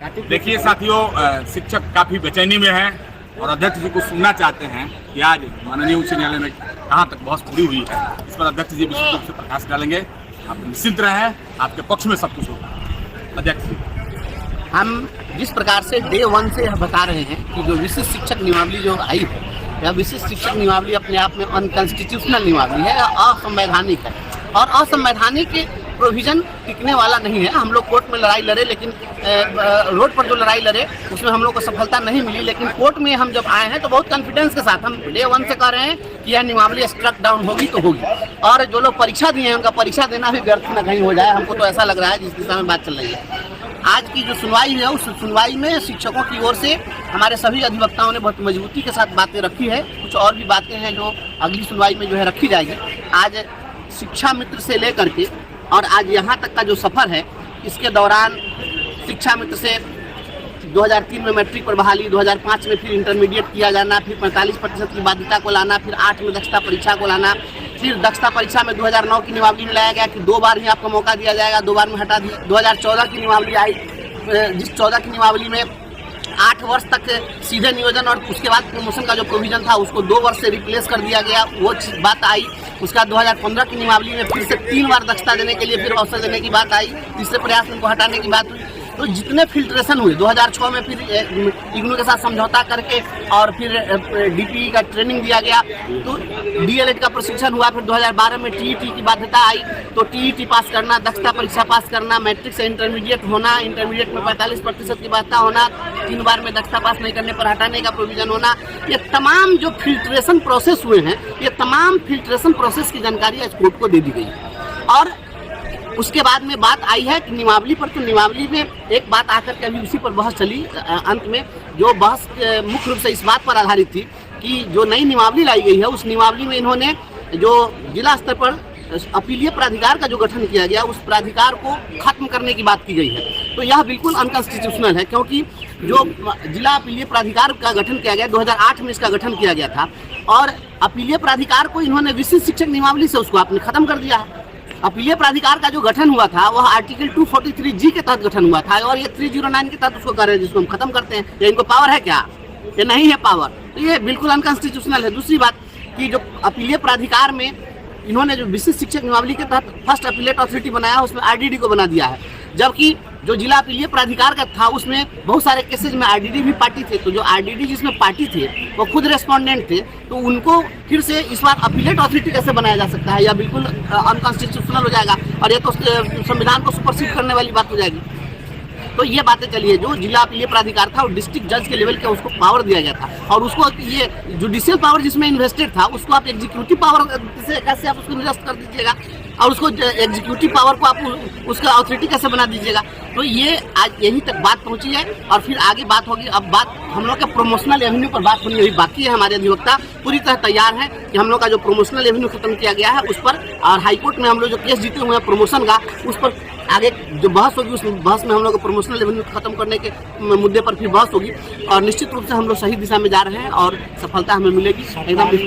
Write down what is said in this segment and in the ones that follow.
देखिए साथियों, शिक्षक काफी बेचैनी में हैं और अध्यक्ष जी को सुनना चाहते हैं कि आज माननीय उच्च न्यायालय में कहां तक बहस पूरी हुई है। इस पर अध्यक्ष जी विशेष रूप से प्रकाश डालेंगे। आप निश्चिंत रहें, आपके पक्ष में सब कुछ होगा। अध्यक्ष जी, हम जिस प्रकार से डे 1 से बता रहे हैं कि जो विशिष्ट शिक्षक नियमावली जो आई है, यह विशिष्ट शिक्षक नियमावली अपने आप में अनकॉन्स्टिट्यूशनल नियमावली है, असंवैधानिक है और असंवैधानिक प्रोविजन टिकने वाला नहीं है। हम लोग कोर्ट में लड़ाई लड़े, लेकिन रोड पर जो लड़ाई लड़े उसमें हम लोग को सफलता नहीं मिली। लेकिन कोर्ट में हम जब आए हैं तो बहुत कॉन्फिडेंस के साथ हम डे 1 से कह रहे हैं कि यह नियमावली स्ट्रक डाउन होगी तो होगी, और जो लोग परीक्षा दिए हैं उनका परीक्षा देना भी व्यर्थ न कहीं हो जाए। हमको तो ऐसा लग रहा है जिस दिशा में बात चल रही है। आज की जो सुनवाई है उस सुनवाई में शिक्षकों की ओर से हमारे सभी अधिवक्ताओं ने बहुत मजबूती के साथ बातें रखी है। कुछ और भी बातें हैं जो अगली सुनवाई में जो है रखी जाएगी। आज शिक्षा मित्र से लेकर के और आज यहाँ तक का जो सफ़र है, इसके दौरान शिक्षा मित्र से 2003 में मैट्रिक पर बहाली, 2005 में फिर इंटरमीडिएट किया जाना, फिर 45% की बाध्यता को लाना, फिर 8 में दक्षता परीक्षा को लाना, फिर दक्षता परीक्षा में 2009 की नियमावली में लाया गया कि 2 बार ही आपको मौका दिया जाएगा, 2 बार में हटा दिया। 2014 की नियमावली आई, जिस 14 की नियमावली में 8 वर्ष तक सीधे नियोजन और उसके बाद प्रमोशन का जो प्रोविजन था उसको 2 वर्ष से रिप्लेस कर दिया गया, वो बात आई। उसके बाद 2015 की नियमावली में फिर से 3 बार दक्षता देने के लिए फिर अवसर देने की बात आई, तीसरे प्रयास में उनको हटाने की बात हुई। तो जितने फिल्ट्रेशन हुए 2006 में फिर इग्नू के साथ समझौता करके और फिर डीपीई का ट्रेनिंग दिया गया, तो डीएलएड का प्रशिक्षण हुआ। फिर 2012 में टीईटी की बाध्यता आई, तो टीईटी पास करना, दक्षता परीक्षा पास करना, मैट्रिक से इंटरमीडिएट होना, इंटरमीडिएट में 45% की बाध्यता होना, 3 बार में दक्षता पास नहीं करने पर हटाने का प्रोविजन होना, ये तमाम जो फिल्ट्रेशन प्रोसेस हुए हैं, ये तमाम फिल्ट्रेशन प्रोसेस की जानकारी आज कोर्ट को दे दी गई। और उसके बाद में बात आई है कि नियमावली पर, तो नियमावली में एक बात आकर के अभी उसी पर बहस चली अंत में, जो बहस मुख्य रूप से इस बात पर आधारित थी कि जो नई नियमावली लाई गई है उस नियमावली में इन्होंने जो जिला स्तर पर अपीलीय प्राधिकार का जो गठन किया गया उस प्राधिकार को खत्म करने की बात की गई है। तो यह बिल्कुल अनकॉन्स्टिट्यूशनल है, क्योंकि जो जिला अपीलीय प्राधिकार का गठन किया गया 2008 में इसका गठन किया गया था, और अपीलीय प्राधिकार को इन्होंने विशिष्ट शिक्षक नियमावली से उसको आपने खत्म कर दिया है। अपीलीय प्राधिकार का जो गठन हुआ था वह आर्टिकल 243G के तहत गठन हुआ था, और ये 309 के तहत उसको कर रहे हैं, जिसको हम खत्म करते हैं। ये इनको पावर है क्या? ये नहीं है पावर, तो ये बिल्कुल अनकॉन्स्टिट्यूशनल है। दूसरी बात कि जो अपीलीय प्राधिकार में इन्होंने जो विशिष्ट शिक्षक नियमावली के तहत फर्स्ट अपीलेट अथॉरिटी बनाया उसमें आरडीडी को बना दिया है, जबकि जो जिला अपीलीय प्राधिकार का था उसमें बहुत सारे केसेज में आरडीडी भी पार्टी थे। तो जो आरडीडी जिसमें पार्टी थे वो खुद रेस्पोंडेंट थे, तो उनको फिर से इस बार अपीलेट अथॉरिटी कैसे बनाया जा सकता है? यह बिल्कुल अनकॉन्स्टिट्यूशनल हो जाएगा और यह तो संविधान को सुपरसीड करने वाली बात हो जाएगी। तो ये बातें चली है। जो जिला अपीलीय प्राधिकार था वो डिस्ट्रिक्ट जज के लेवल के उसको पावर दिया गया था, और उसको ये जुडिशियल पावर जिसमें इन्वेस्टेड था उसको आप एग्जीक्यूटिव पावर से कैसे आप उसको निरस्त कर दीजिएगा, और उसको एग्जीक्यूटिव पावर को आप उसका अथॉरिटी कैसे बना दीजिएगा? तो ये आज यहीं तक बात पहुंची है और फिर आगे बात होगी। अब बात हम लोग के प्रोमोशनल एवेन्यू पर बात होनी अभी बाकी है। हमारे अधिवक्ता पूरी तरह तैयार है कि हम लोग का जो प्रोमोशनल एवेन्यू खत्म किया गया है उस पर, और हाईकोर्ट में हम लोग जो केस जीते हुए हैं प्रमोशन का, उस पर आगे जो बहस होगी उस बहस में हम लोग प्रोमोशनल एवेन्यू खत्म करने के मुद्दे पर फिर बहस होगी, और निश्चित रूप से हम लोग सही दिशा में जा रहे हैं और सफलता हमें मिलेगी एकदम।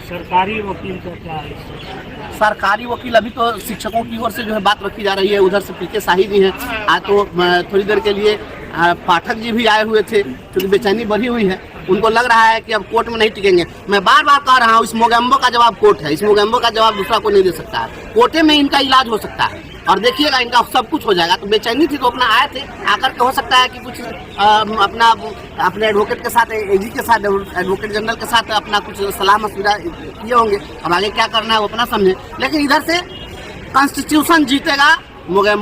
सरकारी वकील का क्या है? सरकारी वकील अभी तो शिक्षकों की ओर से जो है बात रखी जा रही है, उधर से पीके शाही जी हैं। आज तो थोड़ी देर के लिए पाठक जी भी आए हुए थे, क्योंकि बेचैनी बढ़ी हुई है, उनको लग रहा है कि अब कोर्ट में नहीं टिकेंगे। मैं बार बार कह रहा हूँ, इस मोगेम्बो का जवाब कोर्ट है, इस मोगेम्बो का जवाब दूसरा कोई नहीं दे सकता है। कोर्टे में इनका इलाज हो सकता है और देखिएगा इनका सब कुछ हो जाएगा। तो बेचैनी थी तो अपना आए थे, आकर के हो सकता है कि कुछ अपने एडवोकेट के साथ, एजी के साथ, एडवोकेट जनरल के साथ अपना कुछ सलाह मशविरा किए होंगे। अब आगे क्या करना है वो अपना समझे, लेकिन इधर से कॉन्स्टिट्यूशन जीतेगा। मोगेम्बो